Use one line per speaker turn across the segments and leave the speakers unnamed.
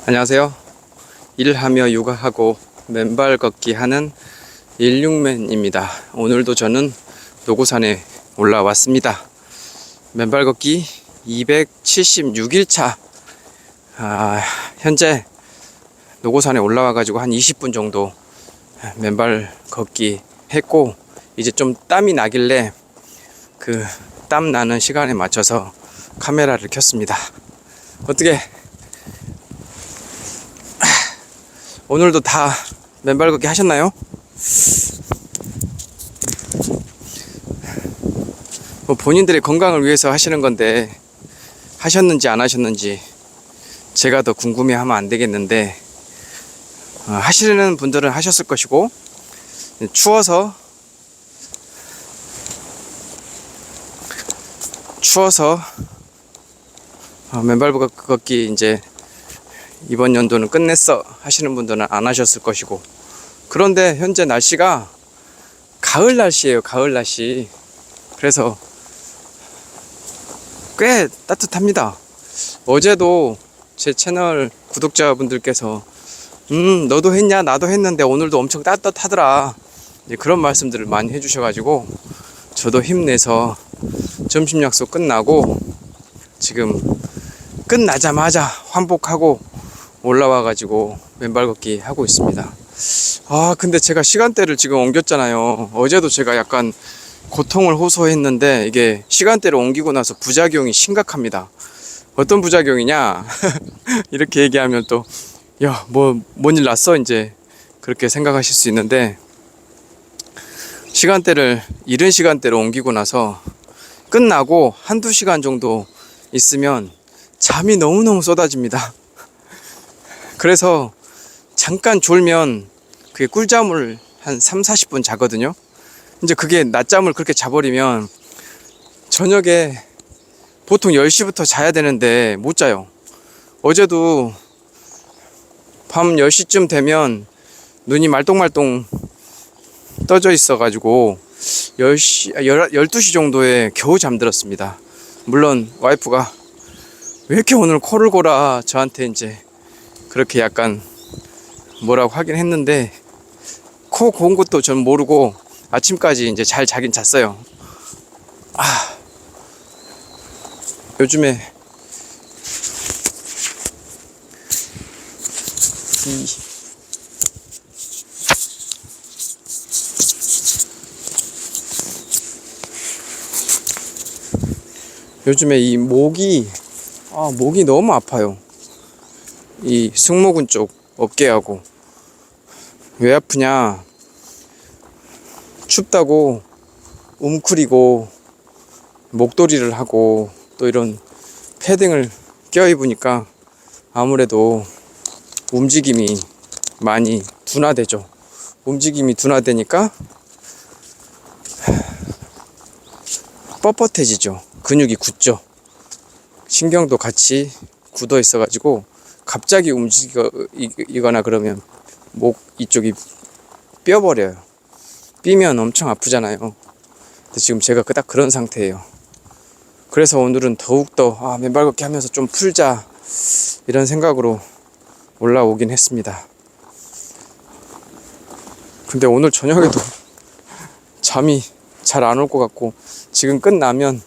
안녕하세요. 일하며 육아하고 맨발 걷기 하는 16맨입니다. 오늘도 저는 노고산에 올라왔습니다. 맨발 걷기 276일차. 현재 노고산에 올라와 가지고 한 20분 정도 맨발 걷기 했고, 이제 좀 땀이 나길래 그 땀 나는 시간에 맞춰서 카메라를 켰습니다. 어떻게 오늘도 다 맨발 걷기 하셨나요? 본인들의 건강을 위해서 하시는 건데 하셨는지 안 하셨는지 제가 더 궁금해하면 안 되겠는데, 하시는 분들은 하셨을 것이고, 추워서 맨발 걷기 이제 이번 연도는 끝냈어 하시는 분들은 안 하셨을 것이고, 그런데 현재 날씨가 가을 날씨예요. 가을 날씨. 그래서 꽤 따뜻합니다. 어제도 제 채널 구독자분들께서 너도 했냐 나도 했는데 오늘도 엄청 따뜻하더라, 이제 그런 말씀들을 많이 해주셔가지고 저도 힘내서 점심 약속 끝나고 지금 끝나자마자 환복하고 올라와가지고 맨발 걷기 하고 있습니다. 근데 제가 시간대를 지금 옮겼잖아요. 어제도 제가 약간 고통을 호소했는데 이게 시간대를 옮기고 나서 부작용이 심각합니다. 어떤 부작용이냐 이렇게 얘기하면 또 야, 뭔 일 났어 이제 그렇게 생각하실 수 있는데, 시간대를 이른 시간대로 옮기고 나서 끝나고 한두 시간 정도 있으면 잠이 너무너무 쏟아집니다. 그래서 잠깐 졸면 그게 꿀잠을 한 3-40분 자거든요. 이제 그게 낮잠을 그렇게 자버리면 저녁에 보통 10시부터 자야 되는데 못 자요. 어제도 밤 10시쯤 되면 눈이 말똥말똥 떠져 있어가지고 12시 정도에 겨우 잠들었습니다. 물론 와이프가 왜 이렇게 오늘 코를 골아 저한테 이제 그렇게 약간 뭐라고 하긴 했는데, 코 고은 것도 전 모르고 아침까지 이제 잘 자긴 잤어요. 요즘에 이 목이 너무 아파요. 이 승모근 쪽 어깨하고. 왜 아프냐, 춥다고 웅크리고 목도리를 하고 또 이런 패딩을 껴입으니까 아무래도 움직임이 많이 둔화되죠. 움직임이 둔화되니까 뻣뻣해지죠. 근육이 굳죠. 신경도 같이 굳어 있어 가지고 갑자기 움직이거나 그러면 목 이쪽이 뼈버려요. 삐면 엄청 아프잖아요. 근데 지금 제가 딱 그런 상태예요. 그래서 오늘은 더욱더 맨발 걷기 하면서 좀 풀자 이런 생각으로 올라오긴 했습니다. 근데 오늘 저녁에도 잠이 잘 안 올 것 같고, 지금 끝나고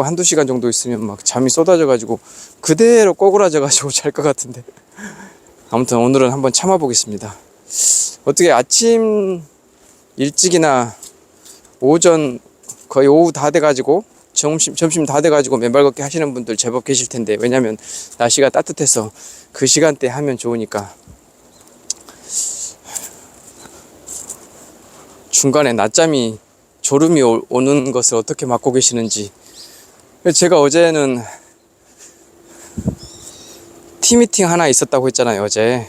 한두 시간 정도 있으면 막 잠이 쏟아져 가지고 그대로 꼬꾸라져 가지고 잘 것 같은데, 아무튼 오늘은 한번 참아 보겠습니다. 어떻게 아침 일찍이나 오전 거의 오후 다 돼 가지고 점심 다 돼 가지고 맨발 걷기 하시는 분들 제법 계실 텐데, 왜냐면 날씨가 따뜻해서 그 시간대 하면 좋으니까. 중간에 낮잠이 졸음이 오는 것을 어떻게 막고 계시는지. 제가 어제는 티미팅 하나 있었다고 했잖아요. 어제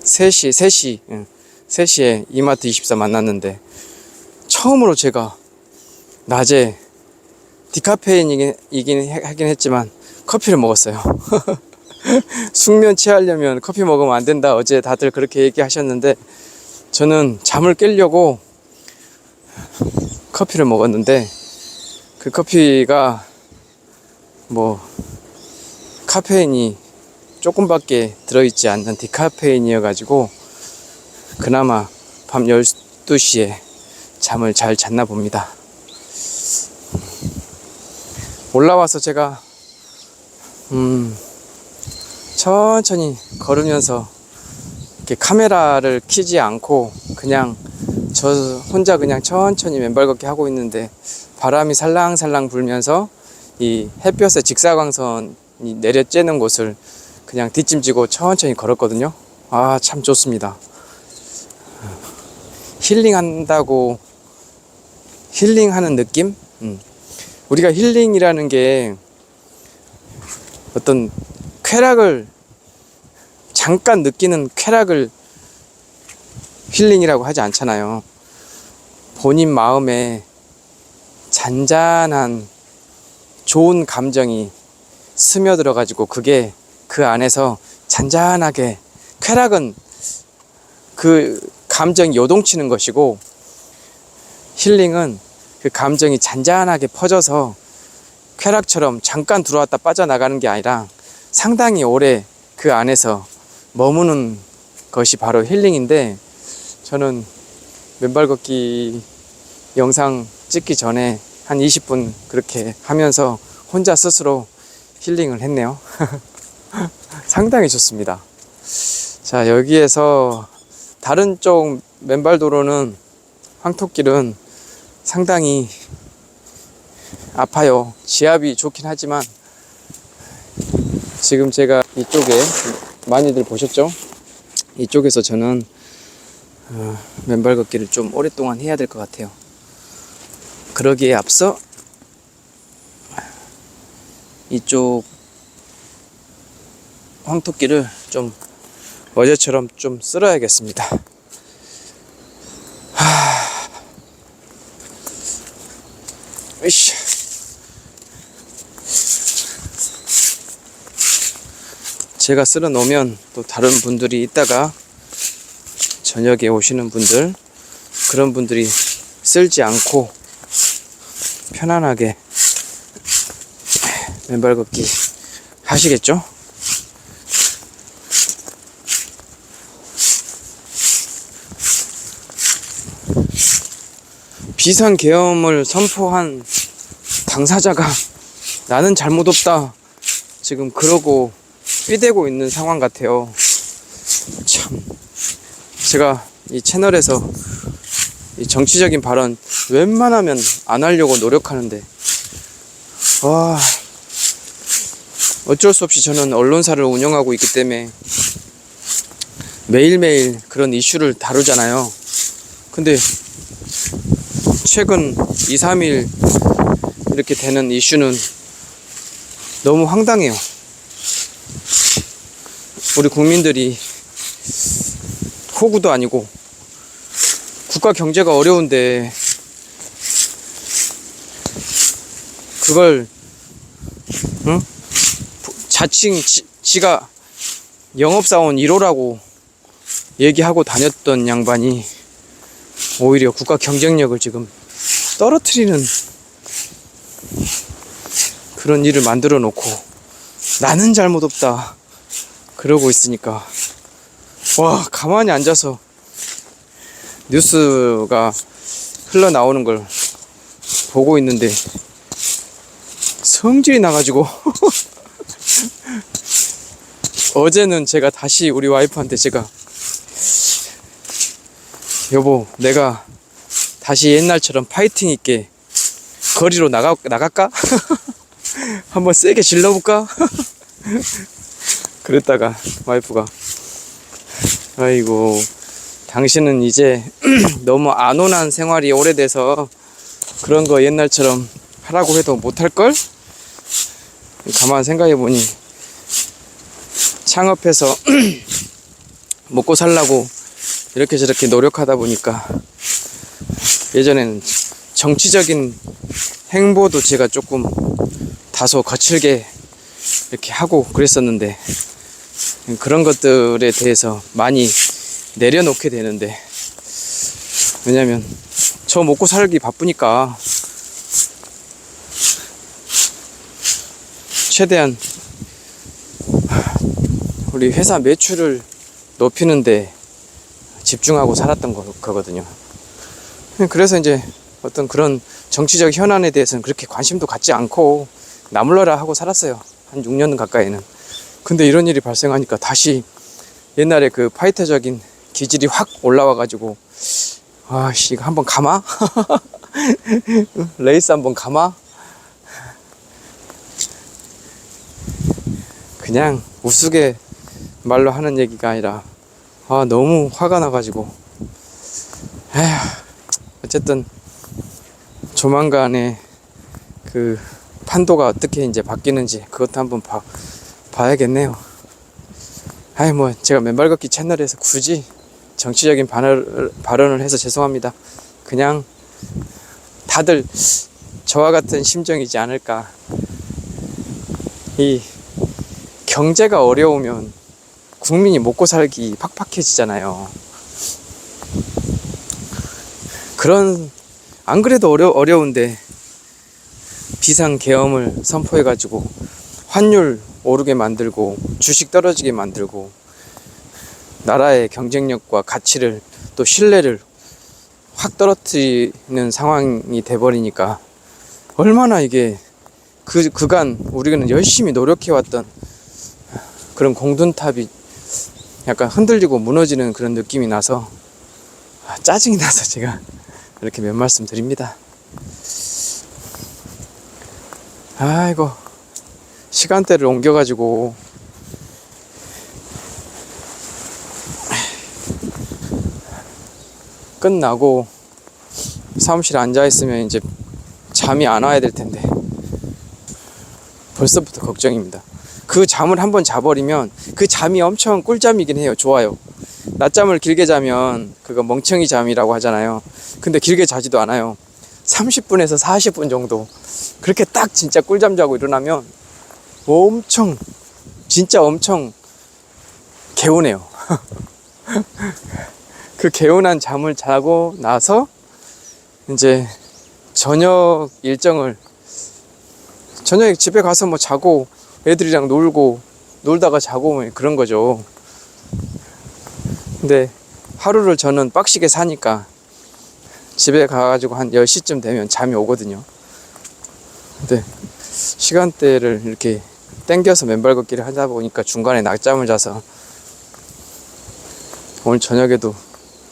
3시에 이마트24 만났는데, 처음으로 제가 낮에 디카페인이긴 하긴 했지만 커피를 먹었어요. 숙면 취하려면 커피 먹으면 안 된다, 어제 다들 그렇게 얘기하셨는데, 저는 잠을 깨려고 커피를 먹었는데, 그 커피가 카페인이 조금밖에 들어있지 않는 디카페인이어가지고 그나마 밤 12시에 잠을 잘 잤나 봅니다. 올라와서 제가 천천히 걸으면서 이렇게 카메라를 켜지 않고 그냥 저 혼자 그냥 천천히 맨발 걷기 하고 있는데 바람이 살랑살랑 불면서 이 햇볕의 직사광선이 내려쬐는 곳을 그냥 뒷짐지고 천천히 걸었거든요. 아, 참 좋습니다. 힐링한다고 힐링하는 느낌? 우리가 힐링이라는 게 어떤 쾌락을 잠깐 느끼는 쾌락을 힐링이라고 하지 않잖아요. 본인 마음에 잔잔한 좋은 감정이 스며들어 가지고 그게 그 안에서 잔잔하게, 쾌락은 그 감정이 요동치는 것이고 힐링은 그 감정이 잔잔하게 퍼져서 쾌락처럼 잠깐 들어왔다 빠져나가는 게 아니라 상당히 오래 그 안에서 머무는 것이 바로 힐링인데, 저는 맨발 걷기 영상 찍기 전에 한 20분 그렇게 하면서 혼자 스스로 힐링을 했네요. 상당히 좋습니다. 자, 여기에서 다른 쪽 맨발 도로는, 황토길은 상당히 아파요. 지압이 좋긴 하지만 지금 제가 이쪽에 많이들 보셨죠? 이쪽에서 저는 맨발 걷기를 좀 오랫동안 해야 될 것 같아요. 그러기에 앞서 이쪽 황토길을 좀 어제처럼 좀 쓸어야겠습니다. 으쌰. 제가 쓸어 놓으면 또 다른 분들이 있다가 저녁에 오시는 분들, 그런 분들이 쓸지 않고 편안하게 맨발 걷기 하시겠죠? 비상계엄을 선포한 당사자가 나는 잘못 없다 지금 그러고 삐대고 있는 상황 같아요. 참, 제가 이 채널에서 이 정치적인 발언 웬만하면 안 하려고 노력하는데, 와, 어쩔 수 없이 저는 언론사를 운영하고 있기 때문에 매일매일 그런 이슈를 다루잖아요. 근데 최근 2, 3일 이렇게 되는 이슈는 너무 황당해요. 우리 국민들이 호구도 아니고 국가 경제가 어려운데 그걸 자칭 지가 영업사원 1호라고 얘기하고 다녔던 양반이 오히려 국가 경쟁력을 지금 떨어뜨리는 그런 일을 만들어 놓고 나는 잘못 없다 그러고 있으니까, 와, 가만히 앉아서 뉴스가 흘러나오는 걸 보고 있는데 성질이 나가지고 어제는 제가 다시 우리 와이프한테 제가, 여보, 내가 다시 옛날처럼 파이팅 있게 거리로 나갈까? 한번 세게 질러볼까? 그랬다가 와이프가, 아이고, 당신은 이제 너무 안온한 생활이 오래돼서 그런 거 옛날처럼 하라고 해도 못할걸? 가만 생각해보니 창업해서 먹고 살라고 이렇게 저렇게 노력하다 보니까 예전에는 정치적인 행보도 제가 조금 다소 거칠게 이렇게 하고 그랬었는데 그런 것들에 대해서 많이 내려놓게 되는데, 왜냐면 저 먹고 살기 바쁘니까 최대한 우리 회사 매출을 높이는데 집중하고 살았던 거거든요. 그래서 이제 어떤 그런 정치적 현안에 대해서는 그렇게 관심도 갖지 않고 나몰라라 하고 살았어요. 한 6년 가까이는. 근데 이런 일이 발생하니까 다시 옛날에 그 파이터적인 기질이 확 올라와가지고, 아씨, 이거 한번 가마? 레이스 한번 가마? 그냥 우스개 말로 하는 얘기가 아니라, 너무 화가 나가지고, 어쨌든 조만간에 그 판도가 어떻게 이제 바뀌는지 그것도 한번 봐야겠네요. 뭐 제가 맨발 걷기 채널에서 굳이 정치적인 발언을 해서 죄송합니다. 그냥 다들 저와 같은 심정이지 않을까. 이 경제가 어려우면 국민이 먹고 살기 팍팍해지잖아요. 안 그래도 어려운데 비상계엄을 선포해가지고 환율 오르게 만들고 주식 떨어지게 만들고 나라의 경쟁력과 가치를 또 신뢰를 확 떨어뜨리는 상황이 돼버리니까 얼마나 이게 그간 우리는 열심히 노력해왔던 그런 공든탑이 약간 흔들리고 무너지는 그런 느낌이 나서 짜증이 나서 제가 이렇게 몇 말씀 드립니다. 아이고, 시간대를 옮겨가지고 끝나고 사무실에 앉아있으면 이제 잠이 안 와야 될 텐데 벌써부터 걱정입니다. 그 잠을 한번 자버리면 그 잠이 엄청 꿀잠이긴 해요. 좋아요. 낮잠을 길게 자면 그거 멍청이 잠이라고 하잖아요. 근데 길게 자지도 않아요. 30분에서 40분 정도 그렇게 딱 진짜 꿀잠 자고 일어나면 진짜 엄청 개운해요. 그 개운한 잠을 자고 나서 이제 저녁 일정을 저녁에 집에 가서 뭐 자고 애들이랑 놀다가 자고 뭐 그런 거죠. 근데 하루를 저는 빡시게 사니까 집에 가가지고 한 10시쯤 되면 잠이 오거든요. 근데 시간대를 이렇게 땡겨서 맨발 걷기를 하다 보니까 중간에 낮잠을 자서 오늘 저녁에도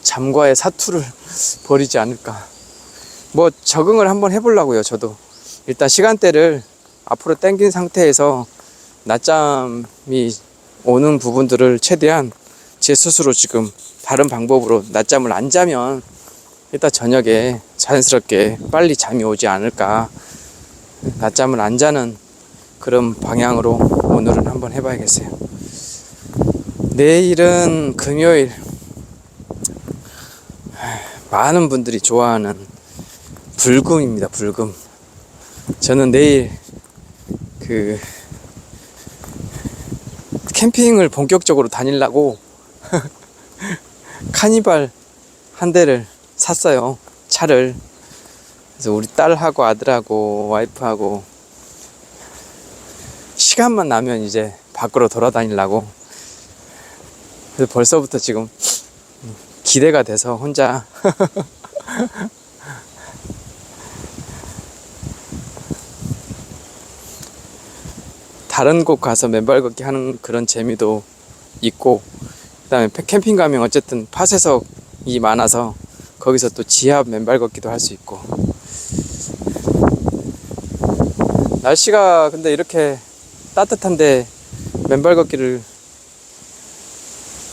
잠과의 사투를 벌이지 않을까. 뭐 적응을 한번 해보려고요. 저도 일단 시간대를 앞으로 땡긴 상태에서 낮잠이 오는 부분들을 최대한 제 스스로 지금 다른 방법으로 낮잠을 안 자면 일단 저녁에 자연스럽게 빨리 잠이 오지 않을까. 낮잠을 안 자는 그런 방향으로 오늘은 한번 해봐야겠어요. 내일은 금요일. 많은 분들이 좋아하는 불금입니다. 불금. 저는 내일 캠핑을 본격적으로 다니려고 카니발 한 대를 샀어요. 차를. 그래서 우리 딸하고 아들하고 와이프하고 시간만 나면 이제 밖으로 돌아다니려고. 그래서 벌써부터 지금 기대가 돼서 혼자 다른 곳 가서 맨발 걷기 하는 그런 재미도 있고, 그 다음에 캠핑 가면 어쨌든 파쇄석이 많아서 거기서 또 지하 맨발 걷기도 할 수 있고. 날씨가 근데 이렇게 따뜻한데 맨발 걷기를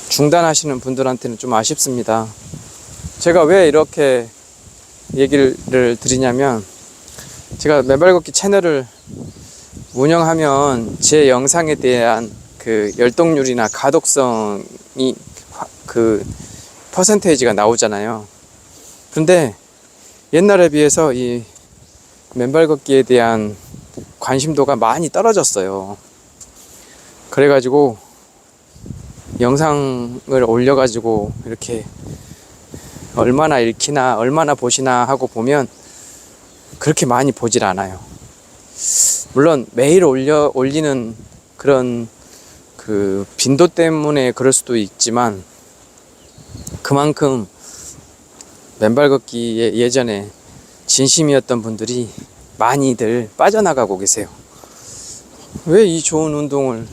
중단하시는 분들한테는 좀 아쉽습니다. 제가 왜 이렇게 얘기를 드리냐면, 제가 맨발 걷기 채널을 운영하면 제 영상에 대한 그 열독률이나 가독성이 그 퍼센테이지가 나오잖아요. 근데 옛날에 비해서 이 맨발 걷기에 대한 관심도가 많이 떨어졌어요. 그래가지고 영상을 올려가지고 이렇게 얼마나 읽히나 얼마나 보시나 하고 보면 그렇게 많이 보질 않아요. 물론 매일 올리는 그런 그 빈도 때문에 그럴 수도 있지만 그만큼 맨발 걷기에 예전에 진심이었던 분들이 많이들 빠져나가고 계세요. 왜 이 좋은 운동을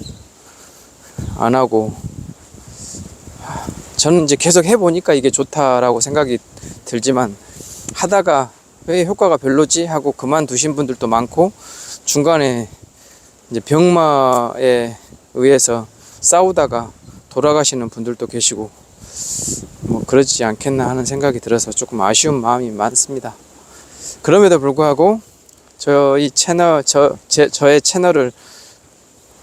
안 하고, 저는 이제 계속 해보니까 이게 좋다라고 생각이 들지만 하다가 왜 효과가 별로지 하고 그만두신 분들도 많고, 중간에 이제 병마에 의해서 싸우다가 돌아가시는 분들도 계시고, 뭐 그러지 않겠나 하는 생각이 들어서 조금 아쉬운 마음이 많습니다. 그럼에도 불구하고 저희 채널, 저의 채널을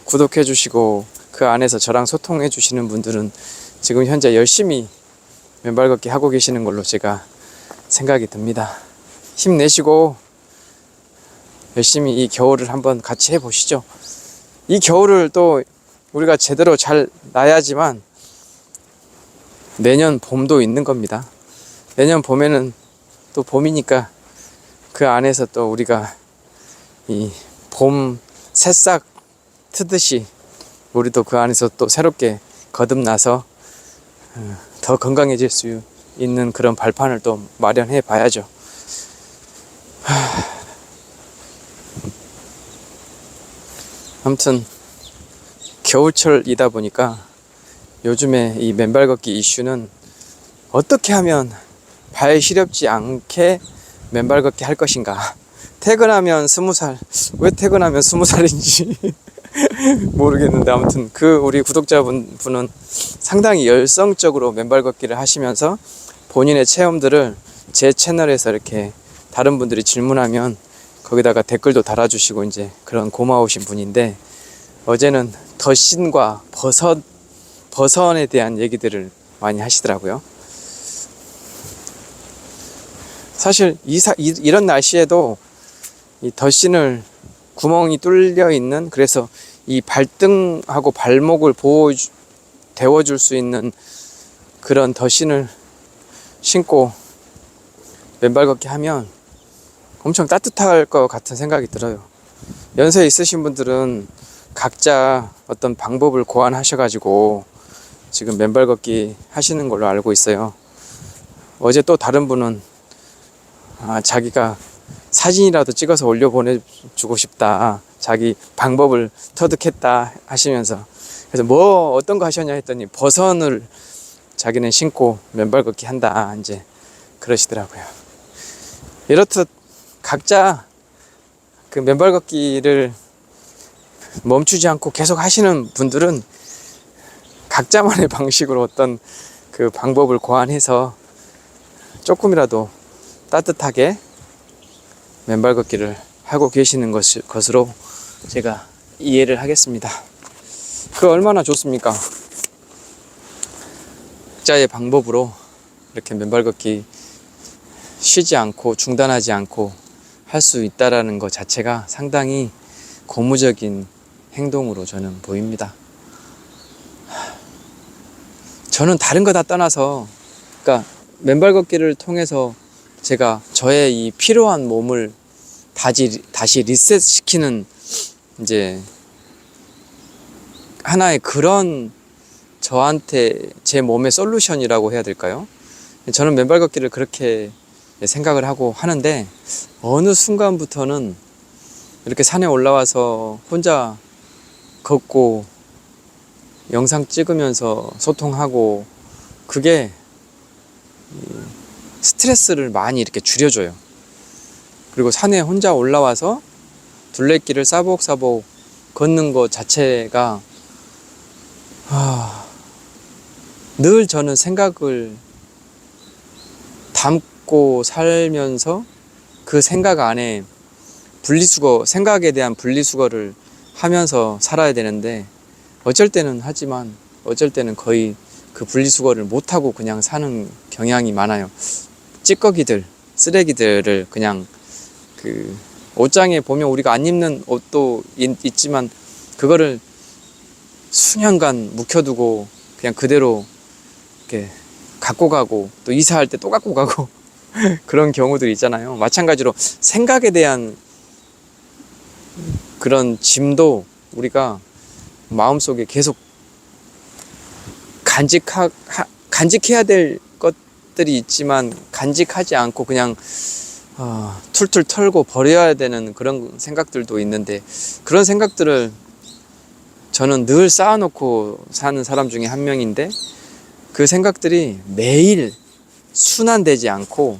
구독해 주시고 그 안에서 저랑 소통해 주시는 분들은 지금 현재 열심히 맨발 걷기 하고 계시는 걸로 제가 생각이 듭니다. 힘내시고 열심히 이 겨울을 한번 같이 해보시죠. 이 겨울을 또 우리가 제대로 잘 나야지만 내년 봄도 있는 겁니다. 내년 봄에는 또 봄이니까 그 안에서 또 우리가 이 봄 새싹 트듯이 우리도 그 안에서 또 새롭게 거듭나서 더 건강해질 수 있는 그런 발판을 또 마련해 봐야죠. 아무튼 겨울철이다 보니까 요즘에 이 맨발 걷기 이슈는 어떻게 하면 발 시렵지 않게 맨발 걷기 할 것인가. 퇴근하면 20살, 왜 퇴근하면 20살인지 모르겠는데, 아무튼 그 우리 구독자분은 상당히 열성적으로 맨발 걷기를 하시면서 본인의 체험들을 제 채널에서 이렇게 다른 분들이 질문하면 거기다가 댓글도 달아주시고 이제 그런 고마우신 분인데, 어제는 덧신과 버선에 대한 얘기들을 많이 하시더라고요. 사실 이런 날씨에도 이 덧신을 구멍이 뚫려 있는, 그래서 이 발등하고 발목을 데워줄 수 있는 그런 덧신을 신고 맨발 걷기 하면 엄청 따뜻할 것 같은 생각이 들어요. 연세 있으신 분들은 각자 어떤 방법을 고안하셔가지고 지금 맨발 걷기 하시는 걸로 알고 있어요. 어제 또 다른 분은 자기가 사진이라도 찍어서 올려 보내주고 싶다, 자기 방법을 터득했다 하시면서, 그래서 뭐 어떤 거 하셨냐 했더니 버선을 자기는 신고 맨발 걷기 한다 이제 그러시더라고요. 이렇듯 각자 그 맨발 걷기를 멈추지 않고 계속 하시는 분들은 각자만의 방식으로 어떤 그 방법을 고안해서 조금이라도 따뜻하게 맨발 걷기를 하고 계시는 것으로 제가 이해를 하겠습니다. 그 얼마나 좋습니까? 각자의 방법으로 이렇게 맨발 걷기 쉬지 않고 중단하지 않고 할 수 있다라는 것 자체가 상당히 고무적인 행동으로 저는 보입니다. 저는 다른 거 다 떠나서, 그러니까 맨발 걷기를 통해서 제가 저의 이 피로한 몸을 다시 리셋시키는 이제 하나의 그런 저한테 제 몸의 솔루션이라고 해야 될까요? 저는 맨발 걷기를 그렇게 생각을 하고 하는데, 어느 순간부터는 이렇게 산에 올라와서 혼자 걷고 영상 찍으면서 소통하고, 그게 스트레스를 많이 이렇게 줄여줘요. 그리고 산에 혼자 올라와서 둘레길을 싸복싸복 걷는 것 자체가 늘 저는 생각을 담고 살면서 그 생각 안에 생각에 대한 분리수거를 하면서 살아야 되는데, 어쩔 때는 하지만 어쩔 때는 거의 그 분리수거를 못하고 그냥 사는 경향이 많아요. 찌꺼기들, 쓰레기들을 그냥 그 옷장에 보면 우리가 안 입는 옷도 있지만 그거를 수년간 묵혀두고 그냥 그대로 이렇게 갖고 가고, 또 이사할 때 또 갖고 가고 그런 경우들이 있잖아요. 마찬가지로 생각에 대한 그런 짐도 우리가 마음속에 계속 간직해야 될 것들이 있지만 간직하지 않고 그냥 툴툴 털고 버려야 되는 그런 생각들도 있는데, 그런 생각들을 저는 늘 쌓아놓고 사는 사람 중에 한 명인데, 그 생각들이 매일 순환되지 않고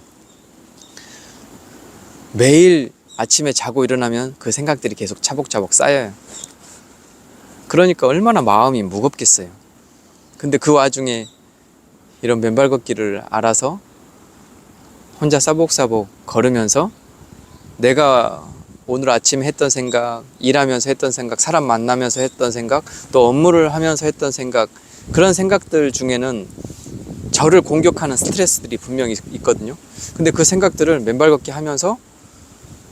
매일 아침에 자고 일어나면 그 생각들이 계속 차곡차곡 쌓여요. 그러니까 얼마나 마음이 무겁겠어요. 근데 그 와중에 이런 맨발 걷기를 알아서 혼자 싸복싸복 걸으면서 내가 오늘 아침에 했던 생각, 일하면서 했던 생각, 사람 만나면서 했던 생각, 또 업무를 하면서 했던 생각, 그런 생각들 중에는 저를 공격하는 스트레스들이 분명히 있거든요. 근데 그 생각들을 맨발 걷기 하면서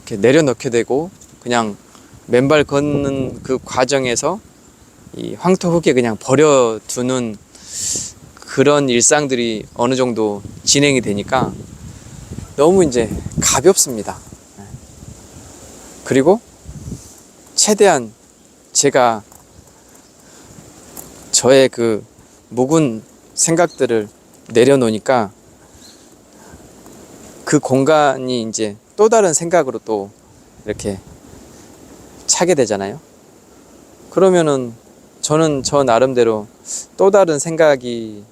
이렇게 내려놓게 되고, 그냥 맨발 걷는 그 과정에서 이 황토흙에 그냥 버려두는 그런 일상들이 어느 정도 진행이 되니까 너무 이제 가볍습니다. 그리고 최대한 제가 저의 그 묵은 생각들을 내려놓으니까 그 공간이 이제 또 다른 생각으로 또 이렇게 차게 되잖아요. 그러면은 저는 저 나름대로 또 다른 생각이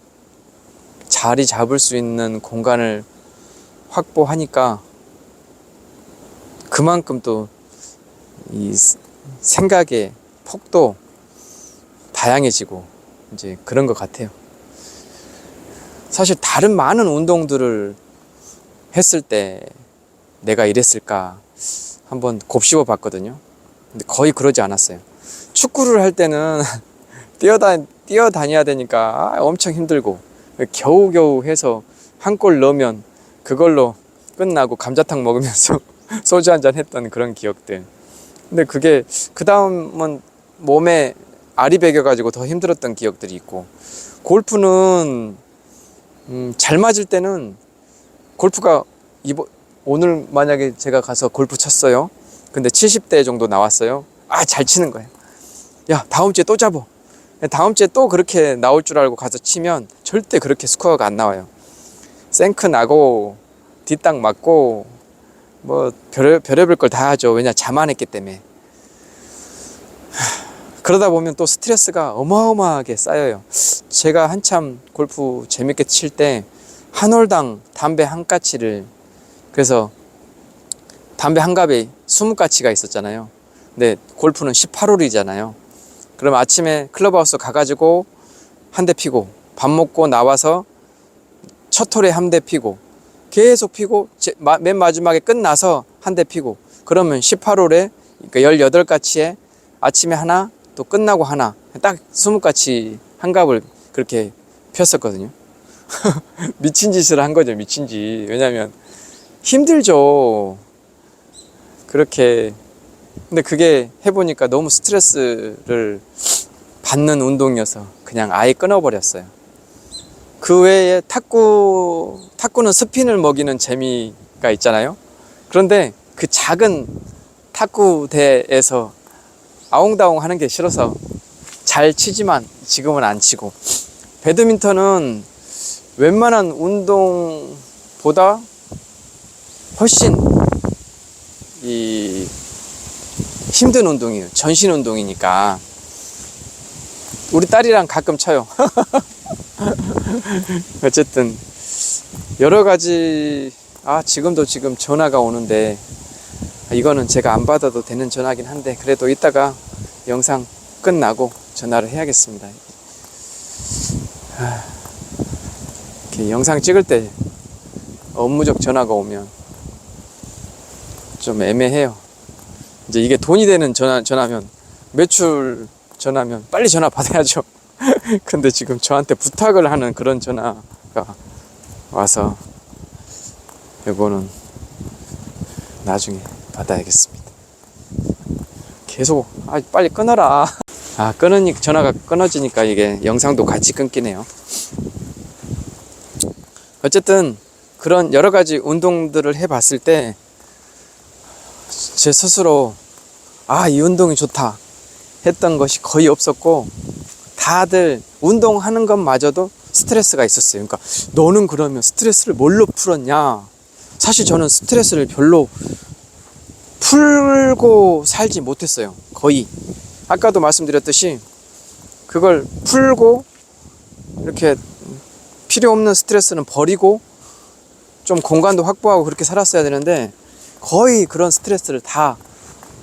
자리 잡을 수 있는 공간을 확보하니까 그만큼 또 이 생각의 폭도 다양해지고 이제 그런 것 같아요. 사실 다른 많은 운동들을 했을 때 내가 이랬을까 한번 곱씹어 봤거든요. 근데 거의 그러지 않았어요. 축구를 할 때는 뛰어다녀야 되니까 엄청 힘들고 겨우겨우 해서 한 골 넣으면 그걸로 끝나고 감자탕 먹으면서 소주 한잔 했던 그런 기억들. 근데 그게 그 다음은 몸에 알이 배겨가지고 더 힘들었던 기억들이 있고, 골프는 잘 맞을 때는 골프가 오늘 만약에 제가 가서 골프 쳤어요. 근데 70대 정도 나왔어요. 잘 치는 거예요. 야, 다음 주에 또 잡어. 다음 주에 또 그렇게 나올 줄 알고 가서 치면 절대 그렇게 스코어가 안 나와요. 생크 나고 뒷땅 맞고 뭐 별의별 걸 다 하죠. 왜냐, 자만했기 때문에. 그러다 보면 또 스트레스가 어마어마하게 쌓여요. 제가 한참 골프 재밌게 칠 때 한 홀당 담배 한 까치를, 그래서 담배 한 갑에 20까치가 있었잖아요. 근데 골프는 18홀이잖아요. 그럼 아침에 클럽하우스 가가지고 한 대 피고, 밥 먹고 나와서 첫 홀에 한 대 피고, 계속 피고, 맨 마지막에 끝나서 한 대 피고, 그러면 18홀에 그러니까 18까치에 아침에 하나, 또 끝나고 하나, 딱 20까치 한 갑을 그렇게 폈었거든요. 미친 짓을 한 거죠, 미친 짓. 왜냐면 힘들죠, 그렇게. 근데 그게 해보니까 너무 스트레스를 받는 운동이어서 그냥 아예 끊어버렸어요. 그 외에 탁구는 스핀을 먹이는 재미가 있잖아요. 그런데 그 작은 탁구대에서 아웅다웅 하는 게 싫어서 잘 치지만 지금은 안 치고, 배드민턴은 웬만한 운동보다 훨씬 힘든 운동이에요. 전신 운동이니까. 우리 딸이랑 가끔 쳐요. 어쨌든 여러 가지. 지금도 지금 전화가 오는데, 이거는 제가 안 받아도 되는 전화긴 한데 그래도 이따가 영상 끝나고 전화를 해야겠습니다. 이렇게 영상 찍을 때 업무적 전화가 오면 좀 애매해요. 이제 이게 돈이 되는 전화면, 매출 전화면 빨리 전화 받아야죠. 근데 지금 저한테 부탁을 하는 그런 전화가 와서 이거는 나중에 받아야겠습니다. 계속 빨리 끊어라. 전화가 끊어지니까 이게 영상도 같이 끊기네요. 어쨌든 그런 여러 가지 운동들을 해봤을 때 제 스스로 이 운동이 좋다 했던 것이 거의 없었고, 다들 운동하는 것마저도 스트레스가 있었어요. 그러니까 너는 그러면 스트레스를 뭘로 풀었냐? 사실 저는 스트레스를 별로 풀고 살지 못했어요. 거의. 아까도 말씀드렸듯이 그걸 풀고 이렇게 필요 없는 스트레스는 버리고 좀 공간도 확보하고 그렇게 살았어야 되는데 거의 그런 스트레스를 다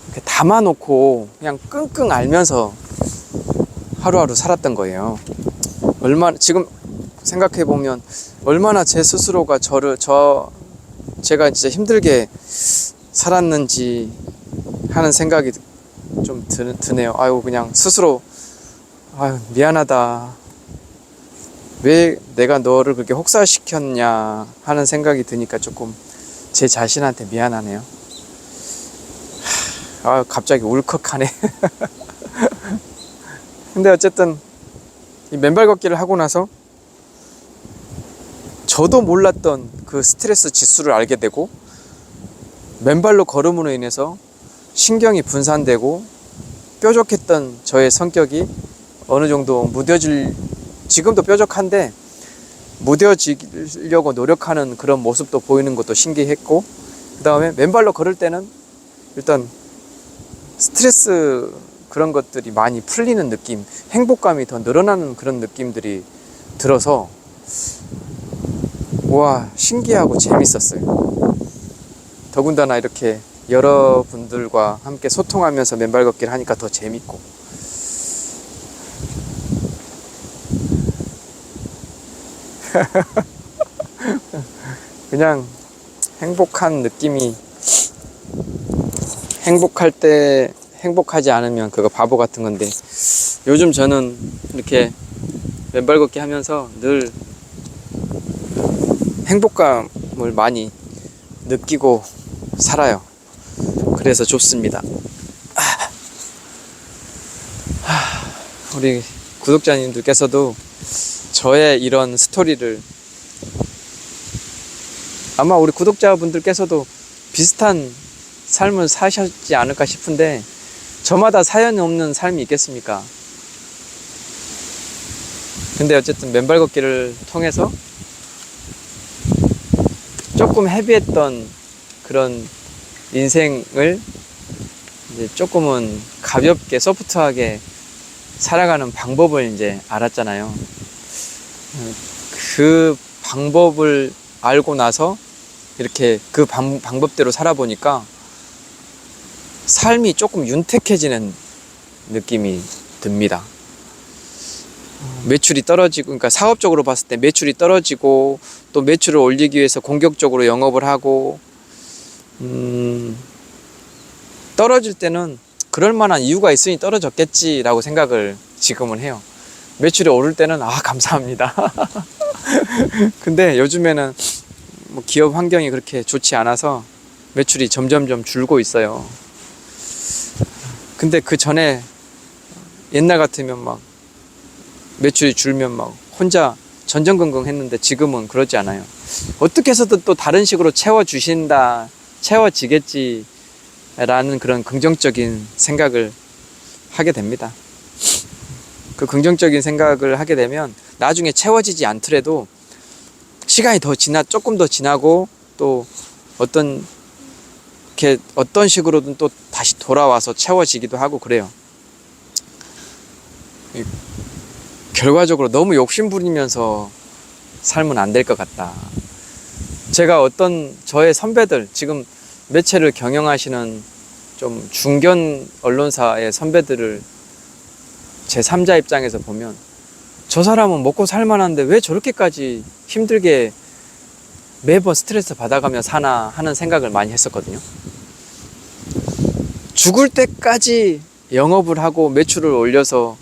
이렇게 담아놓고 그냥 끙끙 앓면서 하루하루 살았던 거예요. 얼마나 지금 생각해 보면 얼마나 제 스스로가 제가 진짜 힘들게 살았는지 하는 생각이 좀 드네요. 아유, 그냥 스스로 아유, 미안하다. 왜 내가 너를 그렇게 혹사시켰냐 하는 생각이 드니까 조금 제 자신한테 미안하네요. 아, 갑자기 울컥하네. 근데 어쨌든 이 맨발 걷기를 하고 나서 저도 몰랐던 그 스트레스 지수를 알게 되고 맨발로 걸음으로 인해서 신경이 분산되고 뾰족했던 저의 성격이 어느 정도 지금도 뾰족한데 무뎌지려고 노력하는 그런 모습도 보이는 것도 신기했고, 그 다음에 맨발로 걸을 때는 일단 스트레스 그런 것들이 많이 풀리는 느낌, 행복감이 더 늘어나는 그런 느낌들이 들어서 와, 신기하고 재밌었어요. 더군다나 이렇게 여러분들과 함께 소통하면서 맨발 걷기를 하니까 더 재밌고. 그냥 행복한 느낌이, 행복할 때 행복하지 않으면 그거 바보 같은 건데, 요즘 저는 이렇게 맨발 걷기 하면서 늘 행복감을 많이 느끼고 살아요. 그래서 좋습니다. 우리 구독자님들께서도 저의 이런 스토리를, 아마 우리 구독자분들께서도 비슷한 삶을 사셨지 않을까 싶은데, 저마다 사연이 없는 삶이 있겠습니까? 근데 어쨌든 맨발 걷기를 통해서 조금 헤비했던 그런 인생을 이제 조금은 가볍게 소프트하게 살아가는 방법을 이제 알았잖아요. 그 방법을 알고 나서 이렇게 그 방법대로 살아보니까 삶이 조금 윤택해지는 느낌이 듭니다. 매출이 떨어지고, 그러니까 사업적으로 봤을 때 매출이 떨어지고, 또 매출을 올리기 위해서 공격적으로 영업을 하고, 떨어질 때는 그럴 만한 이유가 있으니 떨어졌겠지라고 생각을 지금은 해요. 매출이 오를 때는 아, 감사합니다. 근데 요즘에는 뭐 기업 환경이 그렇게 좋지 않아서 매출이 점점점 줄고 있어요. 근데 그 전에 옛날 같으면 막 매출이 줄면 막 혼자 전전긍긍 했는데 지금은 그러지 않아요. 어떻게 해서든 또 다른 식으로 채워지겠지 라는 그런 긍정적인 생각을 하게 됩니다. 그 긍정적인 생각을 하게 되면 나중에 채워지지 않더라도 시간이 조금 더 지나고 또 어떤 식으로든 또 다시 돌아와서 채워지기도 하고 그래요. 결과적으로 너무 욕심부리면서 살면 안 될 것 같다. 제가 저의 선배들, 지금 매체를 경영하시는 좀 중견 언론사의 선배들을 제 3자 입장에서 보면 저 사람은 먹고 살만한데 왜 저렇게까지 힘들게 매번 스트레스 받아가며 사나 하는 생각을 많이 했었거든요. 죽을 때까지 영업을 하고 매출을 올려서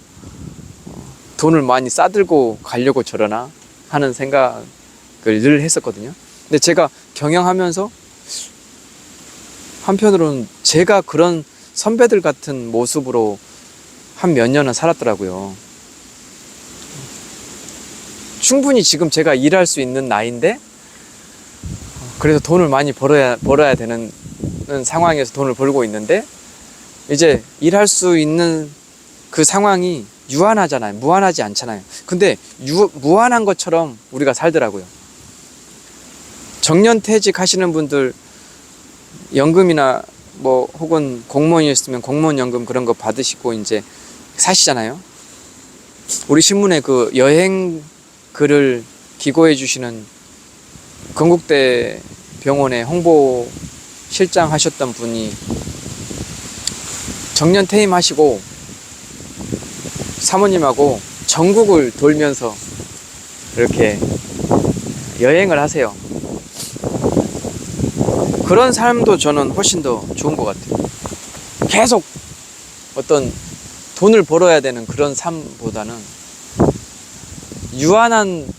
돈을 많이 싸들고 가려고 저러나 하는 생각을 늘 했었거든요. 근데 제가 경영하면서 한편으로는 제가 그런 선배들 같은 모습으로 한 몇 년은 살았더라고요. 충분히 지금 제가 일할 수 있는 나이인데, 그래서 돈을 많이 벌어야 되는 상황에서 돈을 벌고 있는데, 이제 일할 수 있는 그 상황이 유한하잖아요. 무한하지 않잖아요. 근데 무한한 것처럼 우리가 살더라고요. 정년퇴직 하시는 분들 연금이나 뭐 혹은 공무원이었으면 공무원 연금 그런 거 받으시고 이제 사시잖아요. 우리 신문에 그 여행 글을 기고해 주시는 건국대 병원의 홍보 실장 하셨던 분이 정년 퇴임하시고 사모님하고 전국을 돌면서 이렇게 여행을 하세요. 그런 삶도 저는 훨씬 더 좋은 것 같아요. 계속 어떤 돈을 벌어야 되는 그런 삶보다는 유한한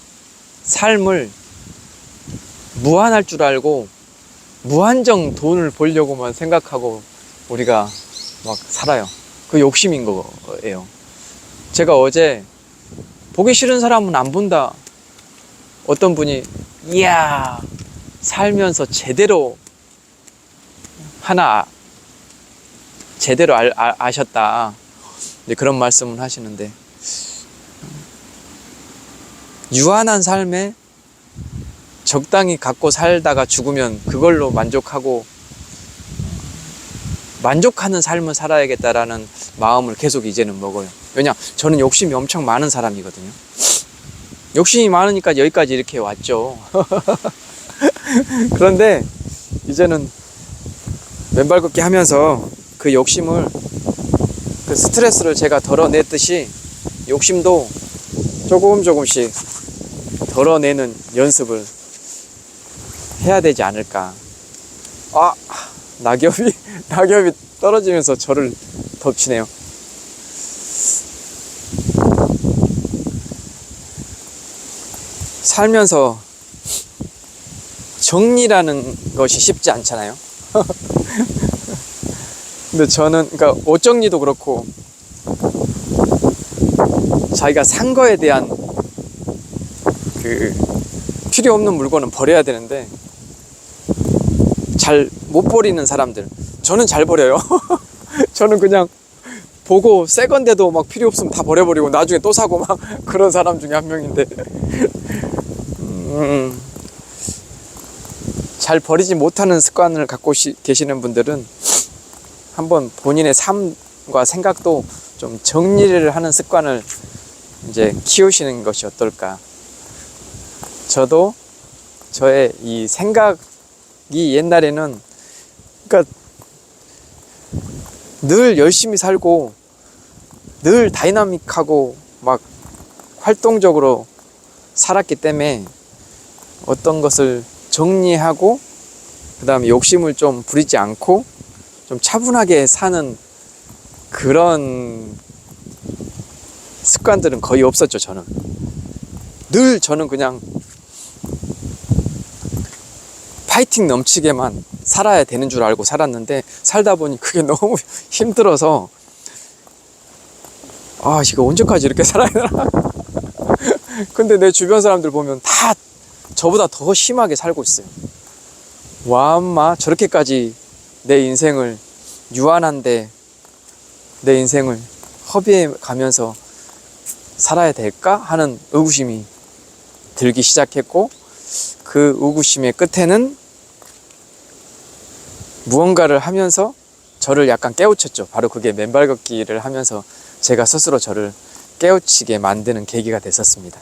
삶을 무한할 줄 알고 무한정 돈을 벌려고만 생각하고 우리가 막 살아요. 그 욕심인 거예요. 제가 어제 보기 싫은 사람은 안 본다. 어떤 분이 이야 살면서 제대로 하나 제대로 아셨다. 그런 말씀을 하시는데 유한한 삶에 적당히 갖고 살다가 죽으면 그걸로 만족하는 삶을 살아야겠다라는 마음을 계속 이제는 먹어요. 왜냐 저는 욕심이 엄청 많은 사람이거든요. 욕심이 많으니까 여기까지 이렇게 왔죠. 그런데 이제는 맨발 걷기 하면서 그 욕심을 그 스트레스를 제가 덜어냈듯이 욕심도 조금씩 덜어내는 연습을 해야 되지 않을까. 낙엽이 떨어지면서 저를 덮치네요. 살면서 정리라는 것이 쉽지 않잖아요. 근데 저는 그러니까 옷 정리도 그렇고 자기가 산 거에 대한 그 필요 없는 물건은 버려야 되는데 잘 못 버리는 사람들, 저는 잘 버려요. 저는 그냥 보고 새 건데도 막 필요 없으면 다 버려버리고 나중에 또 사고 막 그런 사람 중에 한 명인데 잘 버리지 못하는 습관을 갖고 계시는 분들은 한번 본인의 삶과 생각도 좀 정리를 하는 습관을 이제 키우시는 것이 어떨까. 저도 저의 이 생각이 옛날에는 그러니까 늘 열심히 살고 늘 다이나믹하고 막 활동적으로 살았기 때문에 어떤 것을 정리하고 그 다음에 욕심을 좀 부리지 않고 좀 차분하게 사는 그런 습관들은 거의 없었죠. 저는 그냥 파이팅 넘치게만 살아야 되는 줄 알고 살았는데 살다 보니 그게 너무 힘들어서 이거 언제까지 이렇게 살아야 되나. 근데 내 주변 사람들 보면 다 저보다 더 심하게 살고 있어요. 와 엄마 저렇게까지 내 인생을 유한한데 내 인생을 허비해 가면서 살아야 될까 하는 의구심이 들기 시작했고 그 의구심의 끝에는 무언가를 하면서 저를 약간 깨우쳤죠. 바로 그게 맨발 걷기를 하면서 제가 스스로 저를 깨우치게 만드는 계기가 됐었습니다.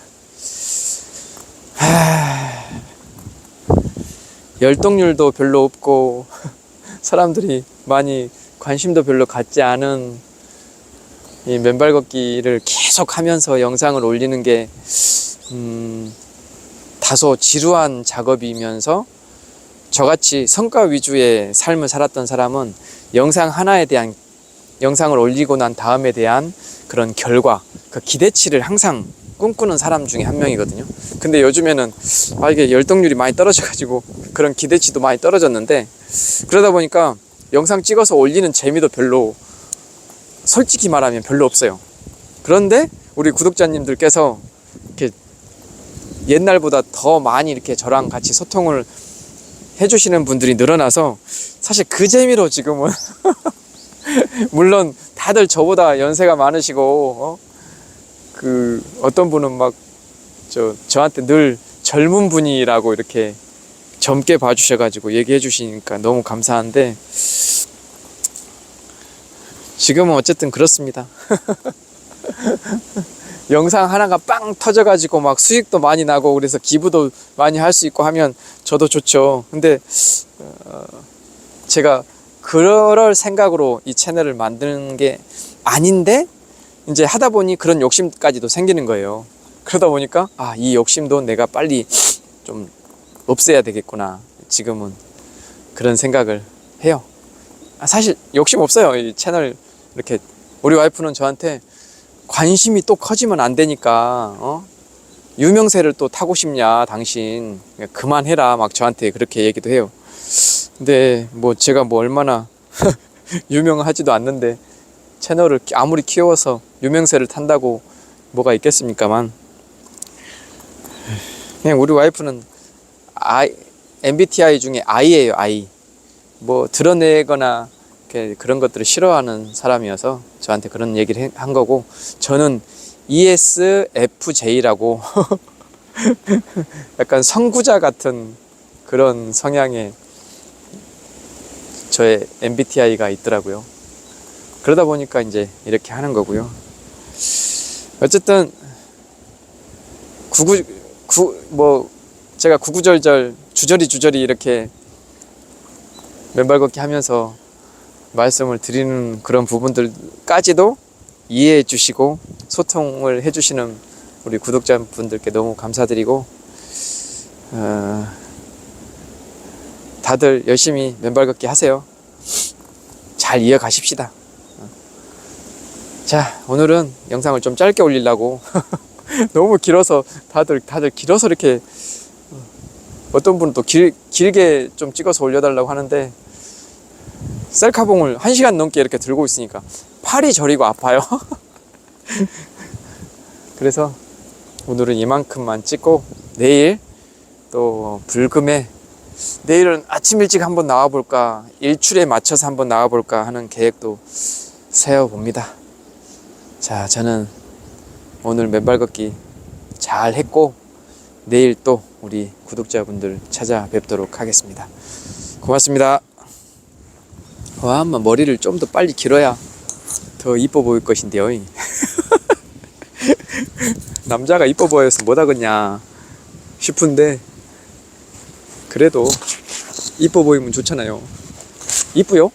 열동률도 별로 없고 사람들이 많이 관심도 별로 갖지 않은 이 맨발 걷기를 계속 하면서 영상을 올리는 게 다소 지루한 작업이면서 저같이 성과 위주의 삶을 살았던 사람은 영상 하나에 대한 영상을 올리고 난 다음에 대한 그런 결과, 그 기대치를 항상 꿈꾸는 사람 중에 한 명이거든요. 근데 요즘에는 이게 열동률이 많이 떨어져가지고 그런 기대치도 많이 떨어졌는데 그러다 보니까 영상 찍어서 올리는 재미도 별로 솔직히 말하면 별로 없어요. 그런데 우리 구독자님들께서 이렇게 옛날보다 더 많이 이렇게 저랑 같이 소통을 해주시는 분들이 늘어나서 사실 그 재미로 지금은 물론 다들 저보다 연세가 많으시고
어떤 분은 막 저한테 늘 젊은 분이라고 이렇게 젊게 봐주셔가지고 얘기해 주시니까 너무 감사한데, 지금은 어쨌든 그렇습니다. 영상 하나가 빵 터져가지고 막 수익도 많이 나고 그래서 기부도 많이 할 수 있고 하면 저도 좋죠. 근데 제가 그럴 생각으로 이 채널을 만드는 게 아닌데, 이제 하다 보니 그런 욕심까지도 생기는 거예요. 그러다 보니까 이 욕심도 내가 빨리 좀 없애야 되겠구나, 지금은 그런 생각을 해요. 사실 욕심 없어요. 이 채널 이렇게, 우리 와이프는 저한테 관심이 또 커지면 안 되니까 유명세를 또 타고 싶냐 당신, 그만해라, 막 저한테 그렇게 얘기도 해요. 근데 뭐 제가 뭐 얼마나 유명하지도 않는데 채널을 아무리 키워서 유명세를 탄다고 뭐가 있겠습니까만, 그냥 우리 와이프는 MBTI 중에 I예요. I. 뭐 드러내거나 그런 것들을 싫어하는 사람이어서 저한테 그런 얘기를 한 거고, 저는 ESFJ라고 약간 선구자 같은 그런 성향의 저의 MBTI가 있더라고요. 그러다 보니까 이제 이렇게 하는 거고요. 어쨌든 제가 구구절절 주저리 이렇게 맨발 걷기 하면서 말씀을 드리는 그런 부분들까지도 이해해 주시고 소통을 해 주시는 우리 구독자분들께 너무 감사드리고, 다들 열심히 맨발 걷기 하세요. 잘 이어가십시다. 자, 오늘은 영상을 좀 짧게 올리려고 너무 길어서 다들 길어서 이렇게, 어떤 분은 또 길게 좀 찍어서 올려달라고 하는데, 셀카봉을 1시간 넘게 이렇게 들고 있으니까 팔이 저리고 아파요. 그래서 오늘은 이만큼만 찍고, 내일 또 불금에, 내일은 아침 일찍 한번 나와볼까, 일출에 맞춰서 한번 나와볼까 하는 계획도 세워봅니다. 자, 저는 오늘 맨발 걷기 잘 했고, 내일 또 우리 구독자분들 찾아뵙도록 하겠습니다. 고맙습니다. 한번 머리를 좀 더 빨리 길어야 더 이뻐 보일 것인데요. 남자가 이뻐 보여서 못하겠냐 싶은데, 그래도 이뻐 보이면 좋잖아요. 이쁘요?